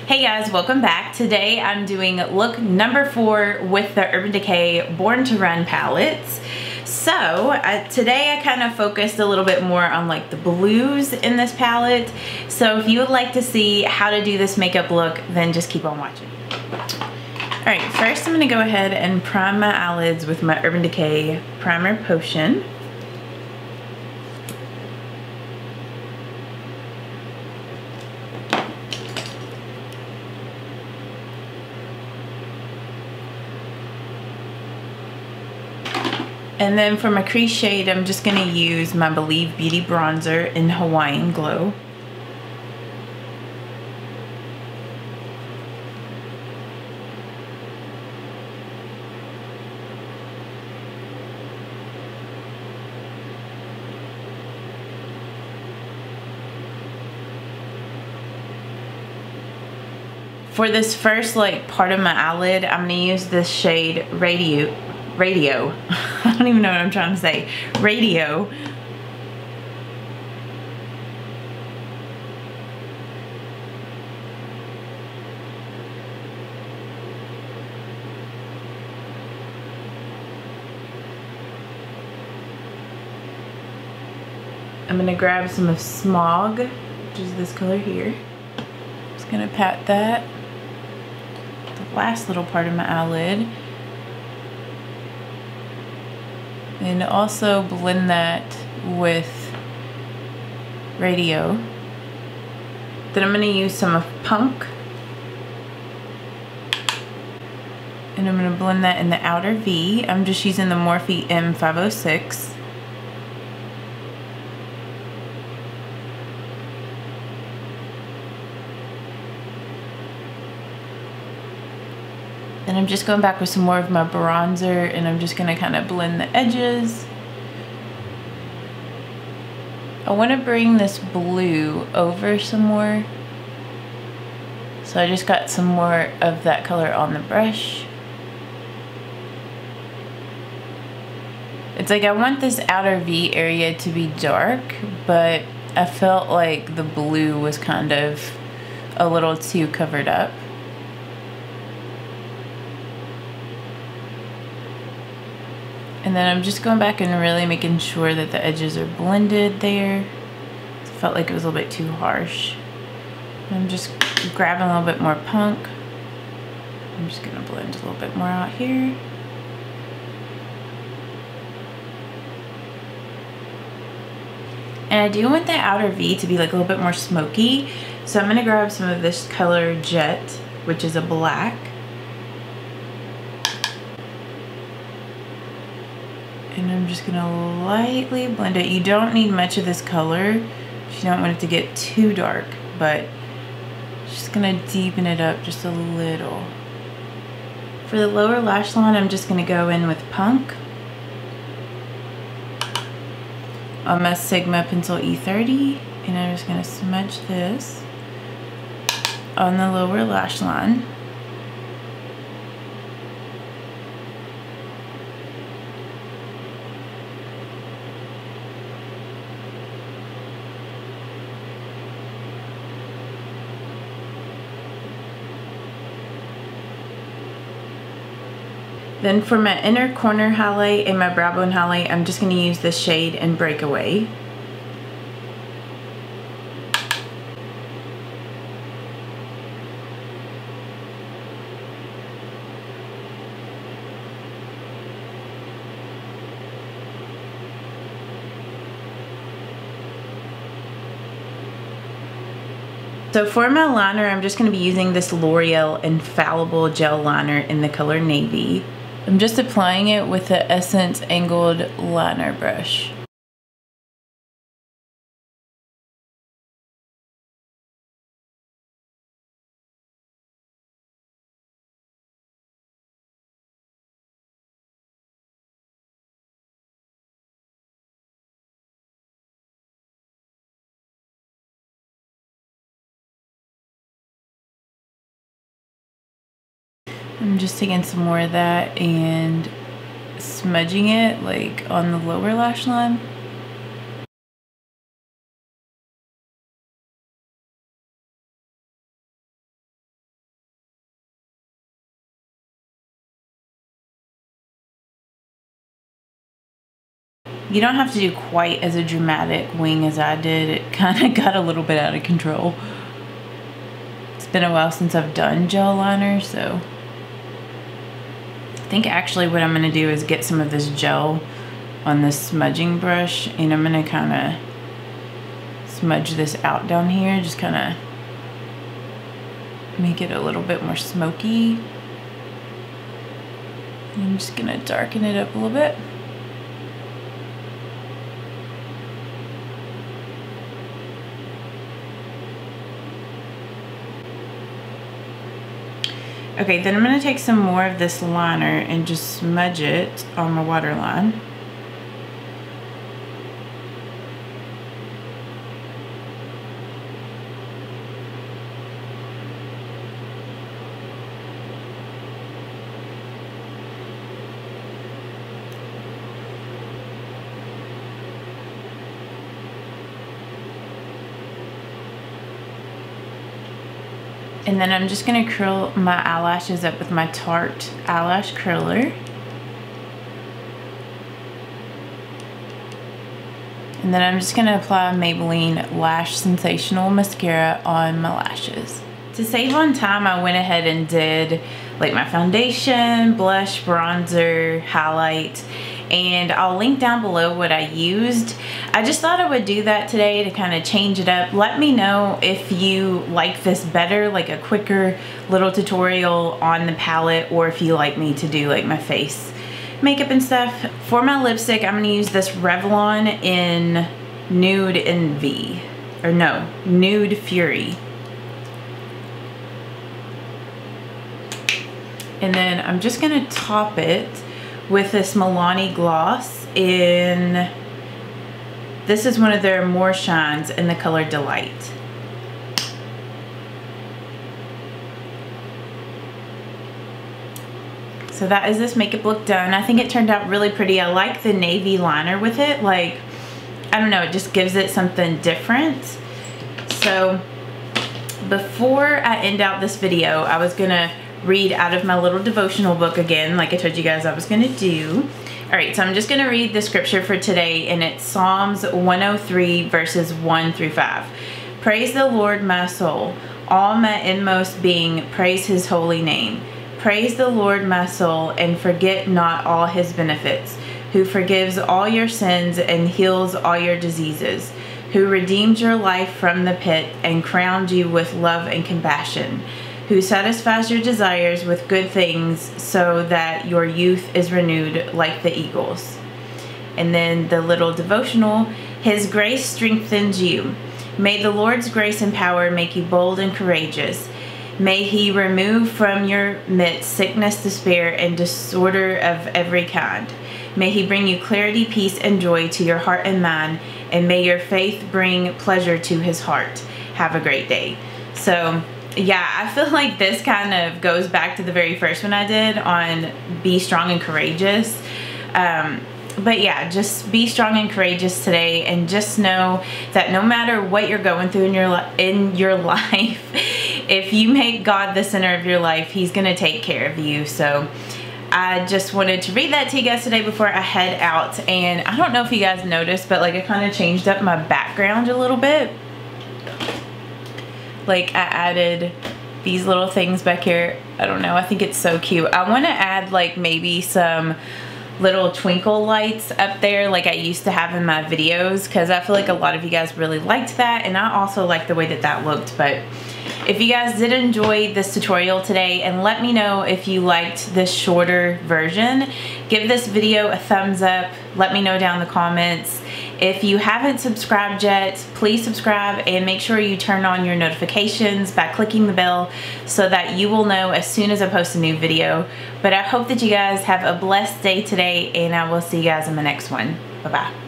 Hey guys, welcome back. Today I'm doing look number 4 with the Urban Decay Born to Run palettes. So today I kind of focused a little bit more on like the blues in this palette. So if you would like to see how to do this makeup look, then just keep on watching. Alright, first I'm going to go ahead and prime my eyelids with my Urban Decay Primer Potion. And then for my crease shade, I'm just going to use my Believe Beauty Bronzer in Hawaiian Glow. For this first like part of my eyelid, I'm going to use this shade Radio. I don't even know what I'm trying to say. Radio. I'm gonna grab some of Smog, which is this color here. Just gonna pat that, the last little part of my eyelid. And also blend that with Radio. Then I'm going to use some of Punk. And I'm going to blend that in the outer V. I'm just using the Morphe M506. Then I'm just going back with some more of my bronzer and I'm just going to kind of blend the edges. I want to bring this blue over some more. So I just got some more of that color on the brush. It's like I want this outer V area to be dark, but I felt like the blue was kind of a little too covered up. And then I'm just going back and really making sure that the edges are blended there. It felt like it was a little bit too harsh. I'm just grabbing a little bit more Punk. I'm just gonna blend a little bit more out here. And I do want the outer V to be like a little bit more smoky. So I'm gonna grab some of this color Jet, which is a black. And I'm just gonna lightly blend it. You don't need much of this color. You don't want it to get too dark, but just gonna deepen it up just a little. For the lower lash line, I'm just gonna go in with Punk on my Sigma Pencil E30, and I'm just gonna smudge this on the lower lash line. Then for my inner corner highlight and my brow bone highlight, I'm just going to use this shade in Breakaway. So for my liner, I'm just going to be using this L'Oreal Infallible Gel Liner in the color Navy. I'm just applying it with the Essence Angled Liner Brush. I'm just taking some more of that and smudging it like on the lower lash line. You don't have to do quite as a dramatic wing as I did. It kind of got a little bit out of control. It's been a while since I've done gel liner, so I think actually what I'm going to do is get some of this gel on this smudging brush, and I'm going to kind of smudge this out down here, just kind of make it a little bit more smoky. I'm just going to darken it up a little bit. Okay, then I'm going to take some more of this liner and just smudge it on my waterline. And then I'm just going to curl my eyelashes up with my Tarte eyelash curler. And then I'm just going to apply Maybelline Lash Sensational Mascara on my lashes. To save on time, I went ahead and did like my foundation, blush, bronzer, highlight, and I'll link down below what I used. I just thought I would do that today to kind of change it up. Let me know if you like this better, like a quicker little tutorial on the palette, or if you like me to do like my face makeup and stuff. For my lipstick, I'm gonna use this Revlon in Nude Envy, or no, Nude Fury. And then I'm just gonna top it with this Milani gloss in, this is one of their More Shines in the color Delight. So that is this makeup look done. I think it turned out really pretty. I like the navy liner with it. Like, I don't know, it just gives it something different. So before I end out this video, I was gonna read out of my little devotional book again, like I told you guys I was gonna do. All right, so I'm just gonna read the scripture for today, and it's Psalms 103 verses 1 through 5. Praise the Lord, my soul. All my inmost being, praise his holy name. Praise the Lord, my soul, and forget not all his benefits, who forgives all your sins and heals all your diseases, who redeemed your life from the pit and crowned you with love and compassion, who satisfies your desires with good things so that your youth is renewed like the eagles. And then the little devotional, his grace strengthens you. May the Lord's grace and power make you bold and courageous. May he remove from your midst sickness, despair, and disorder of every kind. May he bring you clarity, peace, and joy to your heart and mind, and may your faith bring pleasure to his heart. Have a great day. So yeah, I feel like this kind of goes back to the very first one I did on be strong and courageous. But yeah, just be strong and courageous today, and just know that no matter what you're going through in your life, if you make God the center of your life, he's gonna take care of you. So I just wanted to read that to you guys today before I head out. And I don't know if you guys noticed, but like I kind of changed up my background a little bit. Like I added these little things back here. I don't know, I think it's so cute. I want to add like maybe some little twinkle lights up there like I used to have in my videos, because I feel like a lot of you guys really liked that, and I also like the way that that looked. But if you guys did enjoy this tutorial today, and let me know if you liked this shorter version, give this video a thumbs up. Let me know down in the comments. If you haven't subscribed yet, please subscribe, and make sure you turn on your notifications by clicking the bell so that you will know as soon as I post a new video. But I hope that you guys have a blessed day today, and I will see you guys in the next one. Bye-bye.